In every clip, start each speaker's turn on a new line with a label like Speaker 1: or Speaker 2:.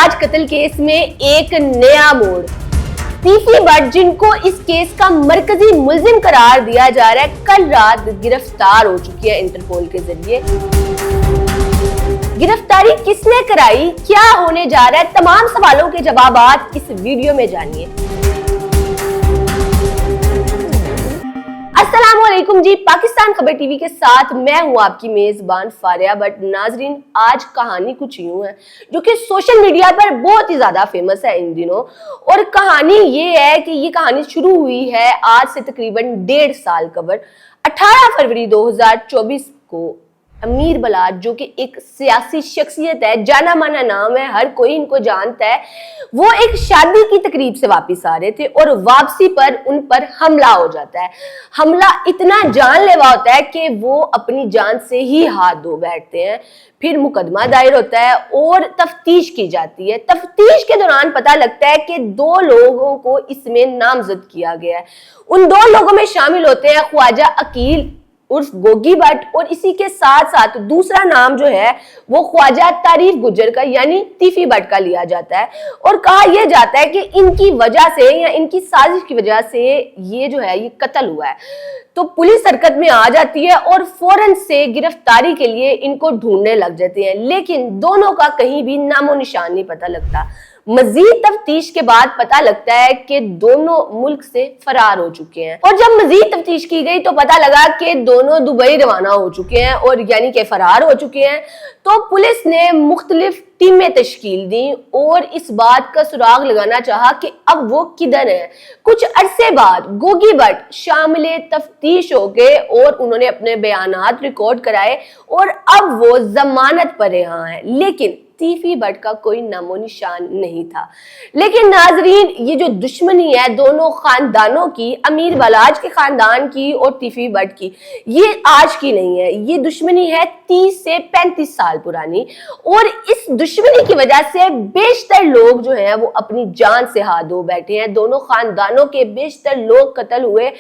Speaker 1: बलाज कत्ल केस में एक नया मोड़। तीफी भट्ट, जिनको इस केस का मरकजी मुल्जिम करार दिया जा रहा है, कल रात गिरफ्तार हो चुकी है इंटरपोल के जरिए। गिरफ्तारी किसने कराई, क्या होने जा रहा है, तमाम सवालों के जवाब आज इस वीडियो में जानिए। अस्सलामुअलैकुम जी, पाकिस्तान खबर टीवी के साथ मैं हूं आपकी मेजबान फारिया भट्ट। नाजरीन, आज कहानी कुछ यूं है जो कि सोशल मीडिया पर बहुत ही ज्यादा फेमस है इन दिनों। और कहानी ये है कि ये कहानी शुरू हुई है आज से तकरीबन 1.5 साल कबल। 18 फरवरी 2024 को अमीर बलाज, जो कि एक सियासी शख्सियत है, जाना माना नाम है, हर कोई इनको जानता है, वो एक शादी की तकरीब से वापस आ रहे थे और वापसी पर उन पर हमला हो जाता है। हमला इतना जानलेवा होता है कि वो अपनी जान से ही हाथ धो बैठते हैं। फिर मुकदमा दायर होता है और तफ्तीश की जाती है। तफ्तीश के दौरान पता लगता है कि 2 लोगों को इसमें नामजद किया गया है। उन 2 लोगों में शामिल होते हैं ख्वाजा अकील उर्फ गोगी भट्ट, और इसी के साथ साथ दूसरा नाम जो है वो ख्वाजा तारीफ गुजर का यानी तीफी भट्ट का लिया जाता है। और कहा यह जाता है कि इनकी वजह से या इनकी साजिश की वजह से ये जो है ये कत्ल हुआ है। तो पुलिस हरकत में आ जाती है और फौरन से गिरफ्तारी के लिए इनको ढूंढने लग जाते हैं, लेकिन दोनों का कहीं भी नामो निशान नहीं पता लगता। मजीद तफ्तीश के बाद पता लगता है कि दोनों मुल्क से फरार हो चुके हैं। और जब मजीद तफ्तीश की गई तो पता लगा कि दोनों दुबई रवाना हो चुके हैं और यानी कि फरार हो चुके हैं। तो पुलिस ने मुख्तलिफ टीमें तश्कील दी और इस बात का सुराग लगाना चाहा कि अब वो किधर है। कुछ अरसे बाद गोगी भट्ट शामिल तफ्तीश हो गए और उन्होंने अपने बयानात रिकॉर्ड कराए और अब वो जमानत पर यहाँ है, लेकिन तीफी भट्ट का कोई नामो निशान नहीं था। लेकिन नाजरीन, ये जो दुश्मनी है दोनों खानदानों की, अमीर बलाज के खानदान की और तीफी भट्ट की, ये आज की नहीं है। ये दुश्मनी है 30 से 35 साल पुरानी। और इस दुश्मनी की वजह से बेशतर लोग जो हैं वो अपनी जान से हाथ धो बैठे हैं। दोनों खानदानों के बेशतर लोग कत्ल हुए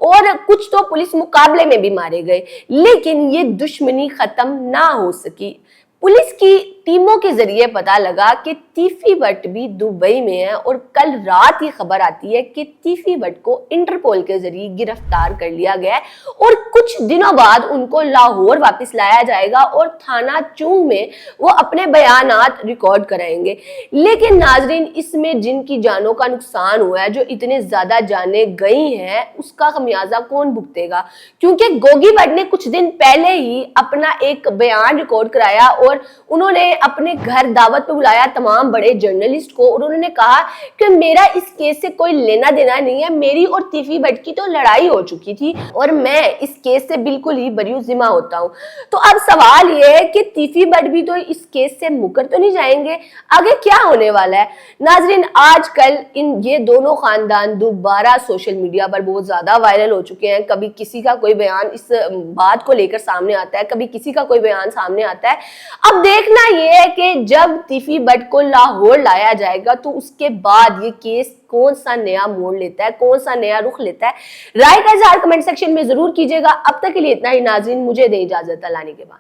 Speaker 1: और कुछ तो पुलिस मुकाबले में भी मारे गए, लेकिन ये दुश्मनी खत्म ना हो सकी। पुलिस की टीमों के जरिए पता लगा कि तीफी भट्ट भी दुबई में है और कल रात ये खबर आती है कि तीफी भट्ट को इंटरपोल के जरिए गिरफ्तार कर लिया गया है और कुछ दिनों बाद उनको लाहौर वापस लाया जाएगा और थाना चूंग में वो अपने बयानात रिकॉर्ड कराएंगे। लेकिन नाजरीन, इसमें जिनकी जानों का नुकसान हुआ है, जो इतने ज्यादा जाने गई हैं, उसका खमियाजा कौन भुगतेगा? क्योंकि गोगी भट्ट ने कुछ दिन पहले ही अपना एक बयान रिकॉर्ड कराया और उन्होंने अपने घर दावत पे बुलाया तमाम बड़े जर्नलिस्ट को और उन्होंने कहा कि मेरा इस केस से कोई लेना देना नहीं है, मेरी और तीफी भट्ट की तो लड़ाई हो चुकी थी और मैं इस केस से बिल्कुल ही बरी जिम्मा होता हूं। तो अब सवाल यह है कि तीफी भट्ट भी तो इस केस से मुकर तो नहीं जाएंगे? आगे क्या होने वाला है? नाजरीन, आजकल ये दोनों खानदान दोबारा सोशल मीडिया पर बहुत ज्यादा वायरल हो चुके हैं। कभी किसी का कोई बयान इस बात को लेकर सामने आता है, कभी किसी का कोई बयान सामने आता है। अब देखना यह है कि जब तीफी भट्ट को लाहौर लाया जाएगा तो उसके बाद ये केस कौन सा नया मोड़ लेता है, कौन सा नया रुख लेता है। राय का इजहार कमेंट सेक्शन में जरूर कीजिएगा। अब तक के लिए इतना ही नाज़रीन, मुझे दे इजाजत। अल्लाह के बाद।